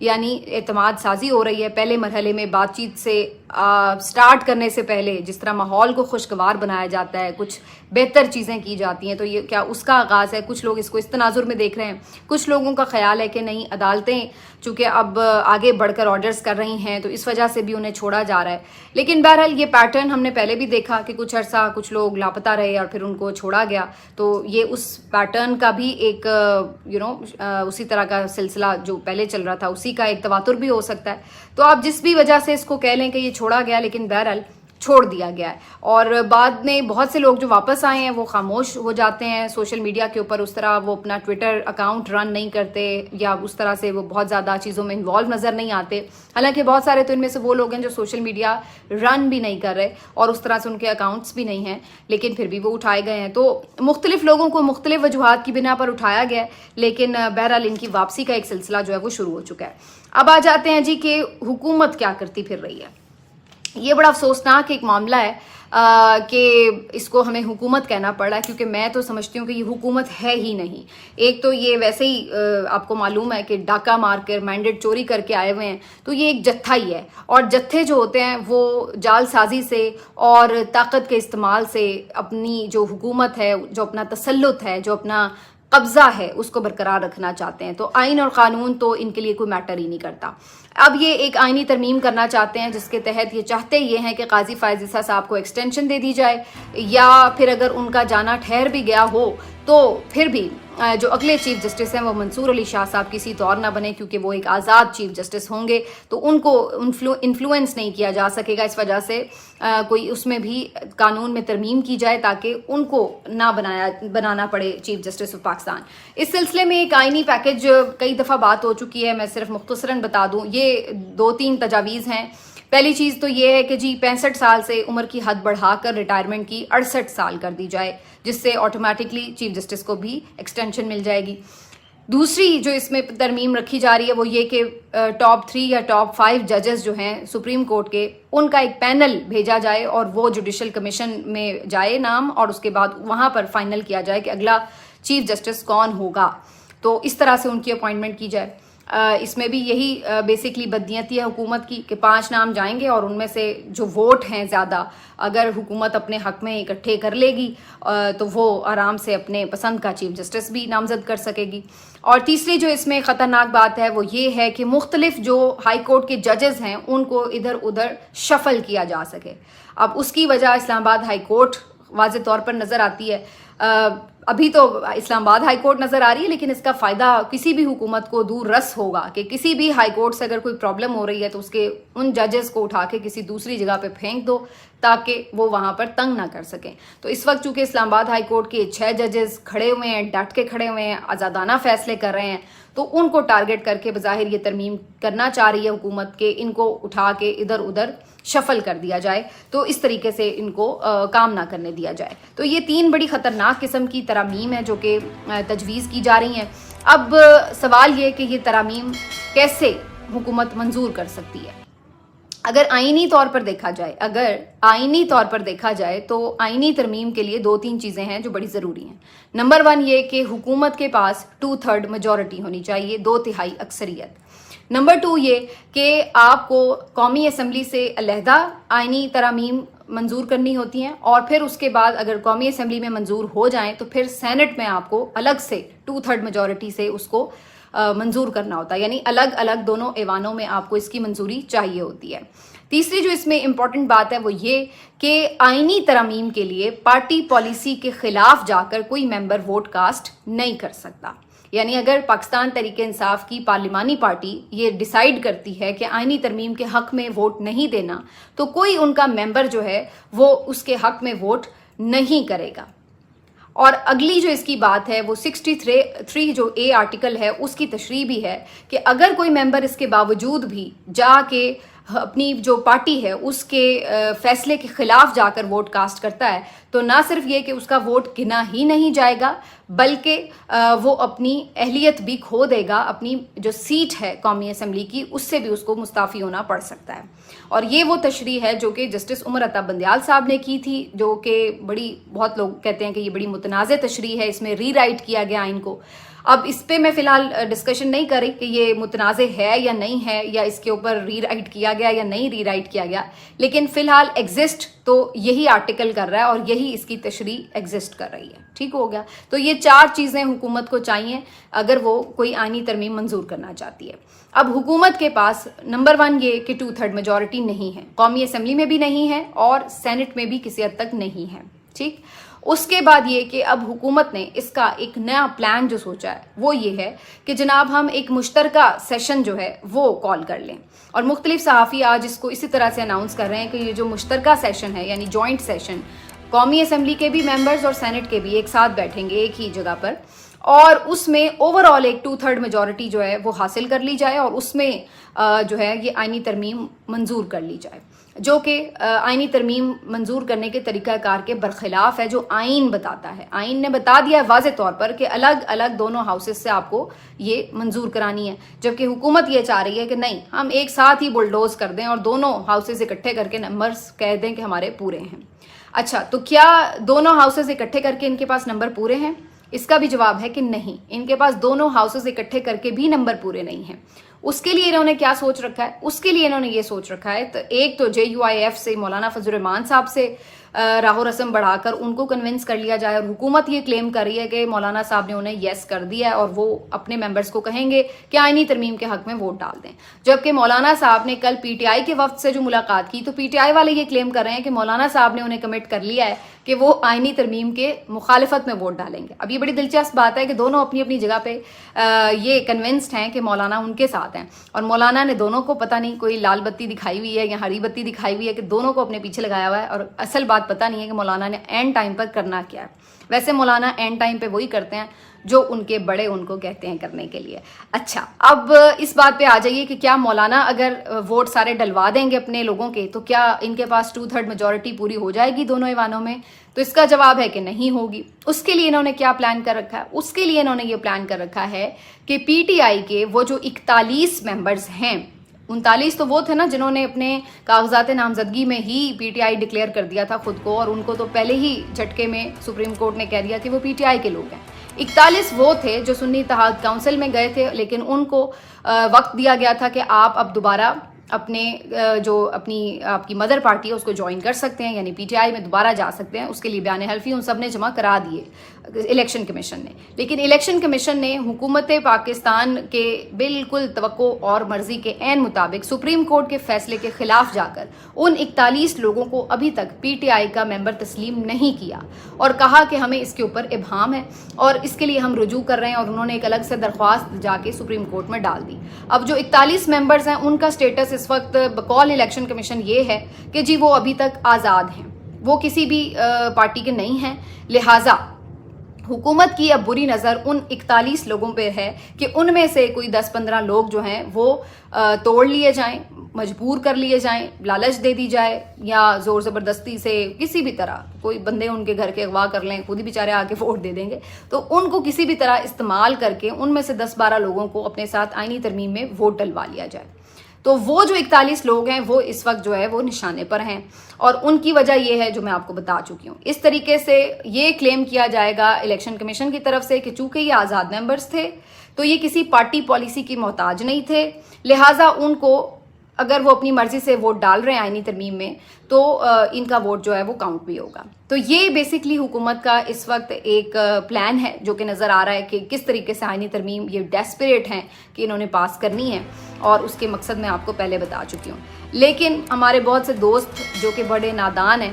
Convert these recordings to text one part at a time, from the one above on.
یعنی اعتماد سازی ہو رہی ہے. پہلے مرحلے میں بات چیت سے سٹارٹ کرنے سے پہلے جس طرح ماحول کو خوشگوار بنایا جاتا ہے, کچھ بہتر چیزیں کی جاتی ہیں, تو یہ کیا اس کا آغاز ہے؟ کچھ لوگ اس کو اس تناظر میں دیکھ رہے ہیں. کچھ لوگوں کا خیال ہے کہ نہیں, عدالتیں چونکہ اب آگے بڑھ کر آرڈرز کر رہی ہیں تو اس وجہ سے بھی انہیں چھوڑا جا رہا ہے. لیکن بہرحال یہ پیٹرن ہم نے پہلے بھی دیکھا کہ کچھ عرصہ کچھ لوگ لاپتہ رہے اور پھر ان کو چھوڑا گیا. تو یہ اس پیٹرن کا بھی ایک اسی طرح کا سلسلہ جو پہلے چل رہا تھا اسی کا ایک تواتر بھی ہو سکتا ہے. تو آپ جس بھی وجہ سے اس کو کہہ لیں کہ یہ چھوڑا گیا, لیکن بہرحال چھوڑ دیا گیا ہے. اور بعد میں بہت سے لوگ جو واپس آئے ہیں وہ خاموش ہو جاتے ہیں سوشل میڈیا کے اوپر. اس طرح وہ اپنا ٹویٹر اکاؤنٹ رن نہیں کرتے یا اس طرح سے وہ بہت زیادہ چیزوں میں انوالو نظر نہیں آتے. حالانکہ بہت سارے تو ان میں سے وہ لوگ ہیں جو سوشل میڈیا رن بھی نہیں کر رہے اور اس طرح سے ان کے اکاؤنٹس بھی نہیں ہیں, لیکن پھر بھی وہ اٹھائے گئے ہیں. تو مختلف لوگوں کو مختلف وجوہات کی بنا پر اٹھایا گیا ہے, لیکن بہرحال ان کی واپسی کا ایک سلسلہ جو ہے وہ شروع ہو چکا ہے. اب آ جاتے ہیں جی کہ حکومت کیا کرتی پھر رہی ہے. یہ بڑا افسوسناک ایک معاملہ ہے کہ اس کو ہمیں حکومت کہنا پڑا, کیونکہ میں تو سمجھتی ہوں کہ یہ حکومت ہے ہی نہیں. ایک تو یہ ویسے ہی آپ کو معلوم ہے کہ ڈاکہ مار کر مینڈیٹ چوری کر کے آئے ہوئے ہیں, تو یہ ایک جتھا ہی ہے. اور جتھے جو ہوتے ہیں وہ جال سازی سے اور طاقت کے استعمال سے اپنی جو حکومت ہے, جو اپنا تسلط ہے, جو اپنا قبضہ ہے, اس کو برقرار رکھنا چاہتے ہیں. تو آئین اور قانون تو ان کے لیے کوئی میٹر ہی نہیں کرتا. اب یہ ایک آئینی ترمیم کرنا چاہتے ہیں جس کے تحت یہ چاہتے یہ ہیں کہ قاضی فائز عیسیٰ صاحب کو ایکسٹینشن دے دی جائے, یا پھر اگر ان کا جانا ٹھہر بھی گیا ہو تو پھر بھی جو اگلے چیف جسٹس ہیں وہ منصور علی شاہ صاحب کسی طور نہ بنے, کیونکہ وہ ایک آزاد چیف جسٹس ہوں گے تو ان کو انفلوئنس نہیں کیا جا سکے گا. اس وجہ سے کوئی اس میں بھی قانون میں ترمیم کی جائے تاکہ ان کو نہ بنانا پڑے چیف جسٹس آف پاکستان. اس سلسلے میں ایک آئینی پیکج کئی دفعہ بات ہو چکی ہے, میں صرف مختصراً بتا دوں. یہ 2-3 تجاویز ہیں. پہلی چیز تو یہ ہے کہ جی 65 سال سے عمر کی حد بڑھا کر ریٹائرمنٹ کی 68 سال کر دی جائے, جس سے آٹومیٹکلی چیف جسٹس کو بھی ایکسٹینشن مل جائے گی. دوسری جو اس میں ترمیم رکھی جا رہی ہے وہ یہ کہ ٹاپ 3 یا ٹاپ 5 ججز جو ہیں سپریم کورٹ کے, ان کا ایک پینل بھیجا جائے اور وہ جوڈیشل کمیشن میں جائے نام, اور اس کے بعد وہاں پر فائنل کیا جائے کہ اگلا چیف جسٹس کون ہوگا. تو اس طرح سے ان کی اپوائنٹمنٹ کی جائے. اس میں بھی یہی بیسکلی بدنیتی ہے حکومت کی کہ 5 نام جائیں گے اور ان میں سے جو ووٹ ہیں زیادہ اگر حکومت اپنے حق میں اکٹھے کر لے گی تو وہ آرام سے اپنے پسند کا چیف جسٹس بھی نامزد کر سکے گی. اور تیسری جو اس میں خطرناک بات ہے وہ یہ ہے کہ مختلف جو ہائی کورٹ کے ججز ہیں ان کو ادھر ادھر شفل کیا جا سکے. اب اس کی وجہ اسلام آباد ہائی کورٹ واضح طور پر نظر آتی ہے. ابھی تو اسلام آباد ہائی کورٹ نظر آ رہی ہے, لیکن اس کا فائدہ کسی بھی حکومت کو دور رس ہوگا کہ کسی بھی ہائی کورٹ سے اگر کوئی پرابلم ہو رہی ہے تو اس کے ان ججز کو اٹھا کے کسی دوسری جگہ پہ پھینک دو تاکہ وہ وہاں پر تنگ نہ کر سکیں. تو اس وقت چونکہ اسلام آباد ہائی کورٹ کے 6 ججز کھڑے ہوئے ہیں, ڈٹ کے کھڑے ہوئے ہیں, آزادانہ فیصلے کر رہے ہیں, تو ان کو ٹارگٹ کر کے بظاہر یہ ترمیم کرنا چاہ رہی ہے حکومت کہ ان کو اٹھا کے ادھر ادھر شفل کر دیا جائے, تو اس طریقے سے ان کو کام نہ کرنے دیا جائے. تو یہ 3 بڑی خطرناک قسم کی ترامیم ہیں جو کہ تجویز کی جا رہی ہیں. اب سوال یہ کہ یہ ترامیم کیسے حکومت منظور کر سکتی ہے. اگر آئینی طور پر دیکھا جائے تو آئینی ترمیم کے لیے 2-3 چیزیں ہیں جو بڑی ضروری ہیں. نمبر 1 یہ کہ حکومت کے پاس 2/3 میجورٹی ہونی چاہیے, 2/3 اکثریت. نمبر 2 یہ کہ آپ کو قومی اسمبلی سے علیحدہ آئینی ترامیم منظور کرنی ہوتی ہیں, اور پھر اس کے بعد اگر قومی اسمبلی میں منظور ہو جائیں تو پھر سینٹ میں آپ کو الگ سے 2/3 میجورٹی سے اس کو منظور کرنا ہوتا ہے, یعنی الگ الگ دونوں ایوانوں میں آپ کو اس کی منظوری چاہیے ہوتی ہے. تیسری جو اس میں امپورٹنٹ بات ہے وہ یہ کہ آئینی ترامیم کے لیے پارٹی پالیسی کے خلاف جا کر کوئی ممبر ووٹ کاسٹ نہیں کر سکتا. یعنی اگر پاکستان تحریک انصاف کی پارلیمانی پارٹی یہ ڈیسائیڈ کرتی ہے کہ آئینی ترمیم کے حق میں ووٹ نہیں دینا تو کوئی ان کا ممبر جو ہے وہ اس کے حق میں ووٹ نہیں کرے گا. اور اگلی جو اس کی بات ہے وہ 63 جو اے آرٹیکل ہے اس کی تشریح بھی ہے کہ اگر کوئی ممبر اس کے باوجود بھی جا کے اپنی جو پارٹی ہے اس کے فیصلے کے خلاف جا کر ووٹ کاسٹ کرتا ہے تو نہ صرف یہ کہ اس کا ووٹ گنا ہی نہیں جائے گا بلکہ وہ اپنی اہلیت بھی کھو دے گا, اپنی جو سیٹ ہے قومی اسمبلی کی اس سے بھی اس کو مستعفی ہونا پڑ سکتا ہے. اور یہ وہ تشریح ہے جو کہ جسٹس عمر عطا بندیال صاحب نے کی تھی, جو کہ بہت لوگ کہتے ہیں کہ یہ بڑی متنازع تشریح ہے, اس میں ری رائٹ کیا گیا آئین کو. اب اس پہ میں فی الحال ڈسکشن نہیں کر رہی کہ یہ متنازع ہے یا نہیں ہے یا اس کے اوپر ری رائٹ کیا گیا یا نہیں ری رائٹ کیا گیا، لیکن فی الحال ایگزسٹ تو یہی آرٹیکل کر رہا ہے اور یہی اس کی تشریح ایگزسٹ کر رہی ہے. ٹھیک ہو گیا. تو یہ 4 چیزیں حکومت کو چاہیے اگر وہ کوئی آئینی ترمیم منظور کرنا چاہتی ہے. اب حکومت کے پاس نمبر 1 یہ کہ 2/3 میجورٹی نہیں ہے، قومی اسمبلی میں بھی نہیں ہے اور سینٹ میں بھی کسی حد تک نہیں ہے. ٹھیک. اس کے بعد یہ کہ اب حکومت نے اس کا ایک نیا پلان جو سوچا ہے وہ یہ ہے کہ جناب ہم ایک مشترکہ سیشن جو ہے وہ کال کر لیں، اور مختلف صحافی آج اس کو اسی طرح سے اناؤنس کر رہے ہیں کہ یہ جو مشترکہ سیشن ہے یعنی جوائنٹ سیشن، قومی اسمبلی کے بھی ممبرز اور سینٹ کے بھی ایک ساتھ بیٹھیں گے ایک ہی جگہ پر، اور اس میں اوور آل ایک 2/3 میجورٹی جو ہے وہ حاصل کر لی جائے اور اس میں جو ہے یہ آئینی ترمیم منظور کر لی جائے، جو کہ آئینی ترمیم منظور کرنے کے طریقہ کار کے برخلاف ہے جو آئین بتاتا ہے. آئین نے بتا دیا ہے واضح طور پر کہ الگ الگ دونوں ہاؤسز سے آپ کو یہ منظور کرانی ہے، جبکہ حکومت یہ چاہ رہی ہے کہ نہیں، ہم ایک ساتھ ہی بلڈوز کر دیں اور دونوں ہاؤسز اکٹھے کر کے نمبرز کہہ دیں کہ ہمارے پورے ہیں. اچھا، تو کیا دونوں ہاؤسز اکٹھے کر کے ان کے پاس نمبر پورے ہیں؟ اس کا بھی جواب ہے کہ نہیں، ان کے پاس دونوں ہاؤسز اکٹھے کر کے بھی نمبر پورے نہیں ہیں. اس کے لیے انہوں نے کیا سوچ رکھا ہے؟ اس کے لیے انہوں نے یہ سوچ رکھا ہے تو ایک تو JUIF سے مولانا فضل الرحمان صاحب سے راہ و رسم بڑھا کر ان کو کنونس کر لیا جائے، اور حکومت یہ کلیم کر رہی ہے کہ مولانا صاحب نے انہیں یس کر دیا ہے اور وہ اپنے ممبرز کو کہیں گے کہ آئینی ترمیم کے حق میں ووٹ ڈال دیں. جبکہ مولانا صاحب نے کل PTI کے وفد سے جو ملاقات کی تو PTI والے یہ کلیم کر رہے ہیں کہ مولانا صاحب نے انہیں کمٹ کر لیا ہے کہ وہ آئینی ترمیم کے مخالفت میں ووٹ ڈالیں گے. اب یہ بڑی دلچسپ بات ہے کہ دونوں اپنی اپنی جگہ پہ یہ کنونسڈ ہیں کہ مولانا ان کے ساتھ ہیں، اور مولانا نے دونوں کو پتہ نہیں کوئی لال بتی دکھائی ہوئی ہے یا ہری بتی دکھائی ہوئی ہے کہ دونوں کو اپنے پیچھے لگایا ہوا ہے، اور اصل بات پتہ نہیں ہے کہ مولانا نے اینڈ ٹائم پر کرنا کیا ہے. ویسے مولانا اینڈ ٹائم پہ وہی کرتے ہیں جو ان کے بڑے ان کو کہتے ہیں کرنے کے لیے. اچھا، اب اس بات پہ آ جائیے کہ کیا مولانا اگر ووٹ سارے ڈلوا دیں گے اپنے لوگوں کے تو کیا ان کے پاس 2/3 میجورٹی پوری ہو جائے گی دونوں ایوانوں میں؟ تو اس کا جواب ہے کہ نہیں ہوگی. اس کے لیے انہوں نے کیا پلان کر رکھا ہے؟ اس کے لیے انہوں نے یہ پلان کر رکھا ہے کہ PTI کے وہ جو 41 ممبرز ہیں، 39 تو وہ تھے نا جنہوں نے اپنے کاغذات نامزدگی میں ہی PTI ڈکلیئر کر دیا تھا خود کو، اور ان کو تو پہلے ہی جھٹکے میں سپریم کورٹ نے کہہ دیا کہ وہ PTI کے لوگ ہیں. 41 وہ تھے جو سنی اتحاد کونسل میں گئے تھے، لیکن ان کو وقت دیا گیا تھا کہ آپ اب دوبارہ اپنے جو آپ کی مدر پارٹی ہے اس کو جوائن کر سکتے ہیں، یعنی PTI میں دوبارہ جا سکتے ہیں. اس کے لیے بیان حلفی ان سب نے جمع کرا دیے الیکشن کمیشن نے، لیکن الیکشن کمیشن نے حکومت پاکستان کے بالکل توقع اور مرضی کے عین مطابق سپریم کورٹ کے فیصلے کے خلاف جا کر ان 41 لوگوں کو ابھی تک PTI کا ممبر تسلیم نہیں کیا، اور کہا کہ ہمیں اس کے اوپر ابہام ہے اور اس کے لیے ہم رجوع کر رہے ہیں، اور انہوں نے ایک الگ سے درخواست جا کے سپریم کورٹ میں ڈال دی. اب جو 41 ممبرز ہیں ان کا سٹیٹس اس وقت بقول الیکشن کمیشن یہ ہے کہ جی وہ ابھی تک آزاد ہیں، وہ کسی بھی پارٹی کے نہیں ہیں. لہٰذا حکومت کی اب بری نظر ان 41 لوگوں پہ ہے کہ ان میں سے کوئی 10-15 لوگ جو ہیں وہ توڑ لیے جائیں، مجبور کر لیے جائیں، لالچ دے دی جائے، یا زور زبردستی سے کسی بھی طرح کوئی بندے ان کے گھر کے اغوا کر لیں، خود ہی بیچارے آ کے ووٹ دے دیں گے. تو ان کو کسی بھی طرح استعمال کر کے ان میں سے 10-12 لوگوں کو اپنے ساتھ آئینی ترمیم میں ووٹ ڈلوا لیا جائے. تو وہ جو 41 لوگ ہیں وہ اس وقت جو ہے وہ نشانے پر ہیں، اور ان کی وجہ یہ ہے جو میں آپ کو بتا چکی ہوں. اس طریقے سے یہ کلیم کیا جائے گا الیکشن کمیشن کی طرف سے کہ چونکہ یہ آزاد ممبرز تھے تو یہ کسی پارٹی پالیسی کی محتاج نہیں تھے، لہٰذا ان کو اگر وہ اپنی مرضی سے ووٹ ڈال رہے ہیں آئینی ترمیم میں تو ان کا ووٹ جو ہے وہ کاؤنٹ بھی ہوگا. تو یہ بیسکلی حکومت کا اس وقت ایک پلان ہے جو کہ نظر آ رہا ہے کہ کس طریقے سے آئینی ترمیم یہ ڈیسپریٹ ہیں کہ انہوں نے پاس کرنی ہے، اور اس کے مقصد میں آپ کو پہلے بتا چکی ہوں. لیکن ہمارے بہت سے دوست جو کہ بڑے نادان ہیں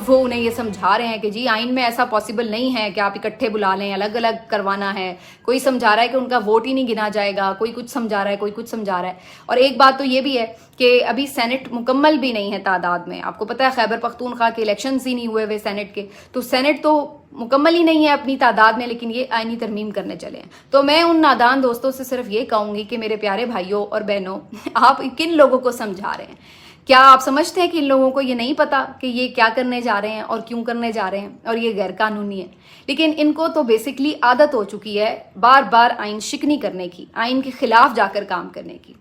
وہ انہیں یہ سمجھا رہے ہیں کہ جی آئین میں ایسا پاسبل نہیں ہے کہ آپ اکٹھے بلا لیں، الگ الگ کروانا ہے. کوئی سمجھا رہا ہے کہ ان کا ووٹ ہی نہیں گنا جائے گا، کوئی کچھ سمجھا رہا ہے، کوئی کچھ سمجھا رہا ہے. اور ایک بات تو یہ بھی ہے کہ ابھی سینٹ مکمل بھی نہیں ہے تعداد میں. آپ کو پتہ ہے خیبر پختونخوا کے الیکشنز ہی نہیں ہوئے ہوئے سینٹ کے، تو سینٹ تو مکمل ہی نہیں ہے اپنی تعداد میں، لیکن یہ آئینی ترمیم کرنے چلے ہیں. تو میں ان نادان دوستوں سے صرف یہ کہوں گی کہ میرے پیارے بھائیوں اور بہنوں، آپ کن لوگوں کو سمجھا رہے ہیں؟ کیا آپ سمجھتے ہیں کہ ان لوگوں کو یہ نہیں پتا کہ یہ کیا کرنے جا رہے ہیں اور کیوں کرنے جا رہے ہیں اور یہ غیر قانونی ہے؟ لیکن ان کو تو بیسکلی عادت ہو چکی ہے بار بار آئین شکنی کرنے کی، آئین کے خلاف جا کر کام کرنے کی.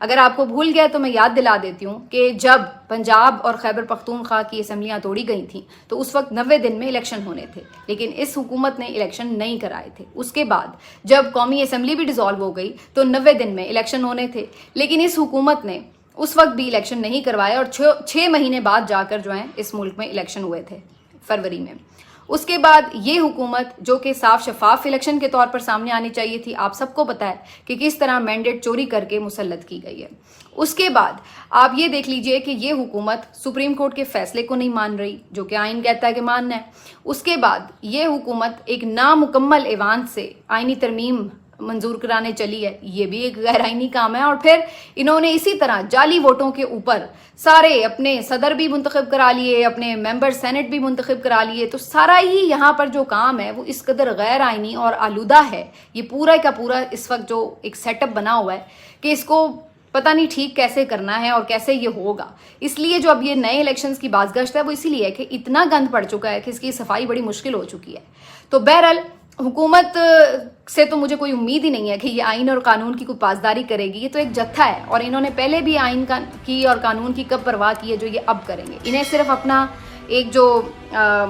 اگر آپ کو بھول گیا تو میں یاد دلا دیتی ہوں کہ جب پنجاب اور خیبر پختونخوا کی اسمبلیاں توڑی گئی تھیں تو اس وقت 90 دن میں الیکشن ہونے تھے، لیکن اس حکومت نے الیکشن نہیں کرائے تھے۔ اس کے بعد جب قومی اسمبلی بھی ڈیزالو ہو گئی تو 90 دن میں الیکشن ہونے تھے، لیکن اس حکومت نے اس وقت بھی الیکشن نہیں کروائے اور 6 مہینے بعد جا کر جو ہیں اس ملک میں الیکشن ہوئے تھے فروری میں۔ اس کے بعد یہ حکومت جو کہ صاف شفاف الیکشن کے طور پر سامنے آنی چاہیے تھی، آپ سب کو پتہ ہے کہ کس طرح مینڈیٹ چوری کر کے مسلط کی گئی ہے۔ اس کے بعد آپ یہ دیکھ لیجئے کہ یہ حکومت سپریم کورٹ کے فیصلے کو نہیں مان رہی جو کہ آئین کہتا ہے کہ ماننا ہے۔ اس کے بعد یہ حکومت ایک نامکمل ایوان سے آئینی ترمیم منظور کرانے چلی ہے، یہ بھی ایک غیر آئینی کام ہے۔ اور پھر انہوں نے اسی طرح جعلی ووٹوں کے اوپر سارے اپنے صدر بھی منتخب کرا لیے، اپنے ممبر سینٹ بھی منتخب کرا لیے۔ تو سارا ہی یہاں پر جو کام ہے وہ اس قدر غیر آئینی اور آلودہ ہے، یہ پورا کا پورا اس وقت جو ایک سیٹ اپ بنا ہوا ہے کہ اس کو پتہ نہیں ٹھیک کیسے کرنا ہے اور کیسے یہ ہوگا۔ اس لیے جو اب یہ نئے الیکشنز کی بازگشت ہے وہ اسی لیے ہے کہ اتنا گند پڑ چکا ہے کہ اس کی صفائی بڑی مشکل ہو چکی ہے۔ تو بہرحال حکومت سے تو مجھے کوئی امید ہی نہیں ہے کہ یہ آئین اور قانون کی کوئی پاسداری کرے گی، یہ تو ایک جتھا ہے اور انہوں نے پہلے بھی آئین کی اور قانون کی کب پرواہ کی ہے جو یہ اب کریں گے۔ انہیں صرف اپنا ایک جو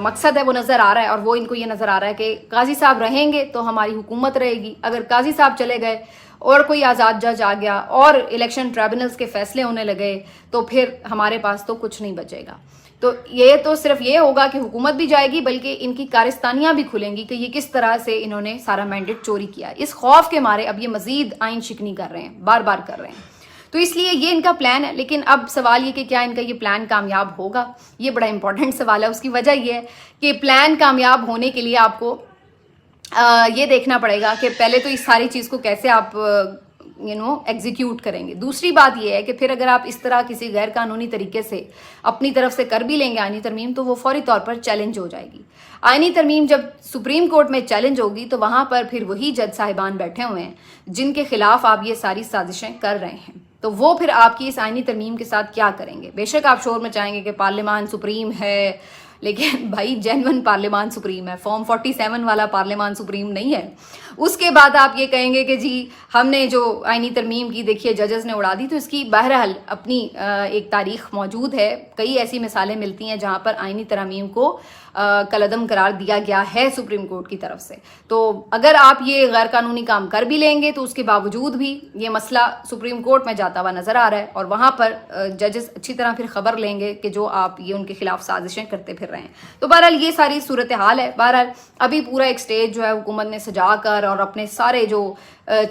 مقصد ہے وہ نظر آ رہا ہے، اور وہ ان کو یہ نظر آ رہا ہے کہ قاضی صاحب رہیں گے تو ہماری حکومت رہے گی، اگر قاضی صاحب چلے گئے اور کوئی آزاد جج آ گیا اور الیکشن ٹریبونلز کے فیصلے ہونے لگے تو پھر ہمارے پاس تو کچھ نہیں بچے گا۔ تو یہ تو صرف یہ ہوگا کہ حکومت بھی جائے گی بلکہ ان کی کارستانیاں بھی کھلیں گی کہ یہ کس طرح سے انہوں نے سارا مینڈیٹ چوری کیا ہے۔ اس خوف کے مارے اب یہ مزید آئین شکنی کر رہے ہیں، بار بار کر رہے ہیں۔ تو اس لیے یہ ان کا پلان ہے، لیکن اب سوال یہ کہ کیا ان کا یہ پلان کامیاب ہوگا، یہ بڑا امپورٹنٹ سوال ہے۔ اس کی وجہ یہ ہے کہ پلان کامیاب ہونے کے لیے آپ کو یہ دیکھنا پڑے گا کہ پہلے تو اس ساری چیز کو کیسے آپ ایگزیکیوٹ کریں گے۔ دوسری بات یہ ہے کہ پھر اگر آپ اس طرح کسی غیر قانونی طریقے سے اپنی طرف سے کر بھی لیں گے آئینی ترمیم تو وہ فوری طور پر چیلنج ہو جائے گی۔ آئینی ترمیم جب سپریم کورٹ میں چیلنج ہوگی تو وہاں پر پھر وہی جج صاحبان بیٹھے ہوئے ہیں جن کے خلاف آپ یہ ساری سازشیں کر رہے ہیں، تو وہ پھر آپ کی اس آئینی ترمیم کے ساتھ کیا کریں گے؟ بے شک آپ شور میں چاہیں گے کہ پارلیمان سپریم ہے، لیکن بھائی جینون پارلیمان سپریم ہے، فارم 47 والا پارلیمان سپریم نہیں ہے۔ اس کے بعد آپ یہ کہیں گے کہ جی ہم نے جو آئینی ترمیم کی دیکھیے ججز نے اڑا دی، تو اس کی بہرحال اپنی ایک تاریخ موجود ہے، کئی ایسی مثالیں ملتی ہیں جہاں پر آئینی ترمیم کو کالعدم قرار دیا گیا ہے سپریم کورٹ کی طرف سے۔ تو اگر آپ یہ غیر قانونی کام کر بھی لیں گے تو اس کے باوجود بھی یہ مسئلہ سپریم کورٹ میں جاتا ہوا نظر آ رہا ہے، اور وہاں پر ججز اچھی طرح پھر خبر لیں گے کہ جو آپ یہ ان کے خلاف سازشیں کرتے پھر رہے ہیں۔ تو بہرحال یہ ساری صورتحال ہے۔ بہرحال ابھی پورا ایک سٹیج جو ہے حکومت نے سجا کر اور اپنے سارے جو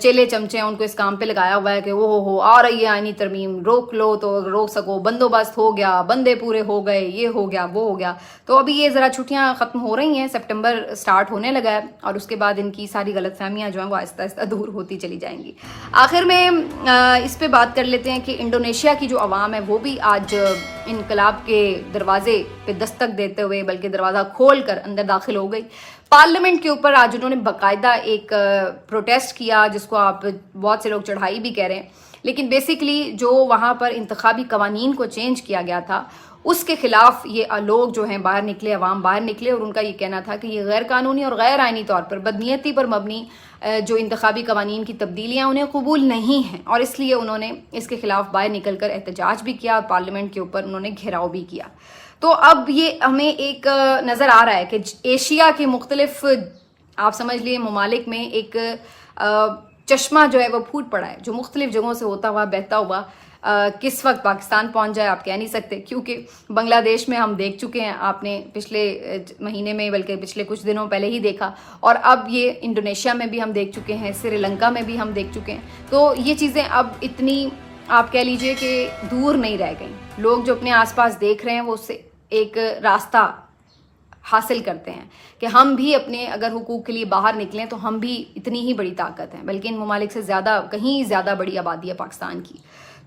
چیلے چمچے ہیں ان کو اس کام پہ لگایا ہوا ہے کہ ہو آ رہی ہے آئینی ترمیم، روک لو تو روک سکو، بندوبست ہو گیا، بندے پورے ہو گئے، یہ ہو گیا وہ ہو گیا۔ تو ابھی یہ ذرا چھٹیاں ختم ہو رہی ہیں، سپٹمبر سٹارٹ ہونے لگا ہے، اور اس کے بعد ان کی ساری غلط فہمیاں جو ہیں وہ آہستہ آہستہ دور ہوتی چلی جائیں گی۔ آخر میں اس پہ بات کر لیتے ہیں کہ انڈونیشیا کی جو عوام ہے وہ بھی آج انقلاب کے دروازے پہ دستک دیتے ہوئے بلکہ دروازہ کھول کر اندر داخل ہو گئی۔ پارلیمنٹ کے اوپر آج انہوں نے باقاعدہ ایک پروٹیسٹ کیا جس کو آپ بہت سے لوگ چڑھائی بھی کہہ رہے ہیں، لیکن بیسیکلی جو وہاں پر انتخابی قوانین کو چینج کیا گیا تھا اس کے خلاف یہ لوگ جو ہیں باہر نکلے، عوام باہر نکلے، اور ان کا یہ کہنا تھا کہ یہ غیر قانونی اور غیر آئینی طور پر بدنیتی پر مبنی جو انتخابی قوانین کی تبدیلیاں انہیں قبول نہیں ہیں، اور اس لیے انہوں نے اس کے خلاف باہر نکل کر احتجاج بھی کیا اور پارلیمنٹ کے اوپر انہوں نے گھیراؤ بھی کیا۔ تو اب یہ ہمیں ایک نظر آ رہا ہے کہ ایشیا کے مختلف آپ سمجھ لیے ممالک میں ایک چشمہ جو ہے وہ پھوٹ پڑا ہے جو مختلف جگہوں سے ہوتا ہوا بہتا ہوا کس وقت پاکستان پہنچ جائے آپ کہہ نہیں سکتے، کیونکہ بنگلہ دیش میں ہم دیکھ چکے ہیں، آپ نے پچھلے مہینے میں بلکہ پچھلے کچھ دنوں پہلے ہی دیکھا، اور اب یہ انڈونیشیا میں بھی ہم دیکھ چکے ہیں، سری لنکا میں بھی ہم دیکھ چکے ہیں۔ تو یہ چیزیں اب اتنی آپ کہہ لیجئے کہ دور نہیں رہ گئیں، لوگ جو اپنے آس پاس دیکھ رہے ہیں وہ اس سے ایک راستہ حاصل کرتے ہیں کہ ہم بھی اپنے اگر حقوق کے لیے باہر نکلیں تو ہم بھی اتنی ہی بڑی طاقت ہیں، بلکہ ان ممالک سے زیادہ کہیں زیادہ بڑی آبادی ہے پاکستان کی۔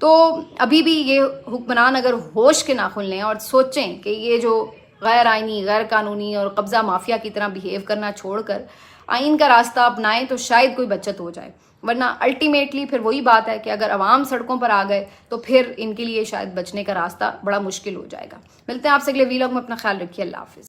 تو ابھی بھی یہ حکمران اگر ہوش کے ناخن لیں اور سوچیں کہ یہ جو غیر آئینی، غیر قانونی اور قبضہ مافیا کی طرح بیہیو کرنا چھوڑ کر آئین کا راستہ اپنائیں تو شاید کوئی بچت ہو جائے، ورنہ الٹیمیٹلی پھر وہی بات ہے کہ اگر عوام سڑکوں پر آ گئے تو پھر ان کے لیے شاید بچنے کا راستہ بڑا مشکل ہو جائے گا۔ ملتے ہیں آپ سے اگلے ویلاگ میں، اپنا خیال رکھیے، اللہ حافظ۔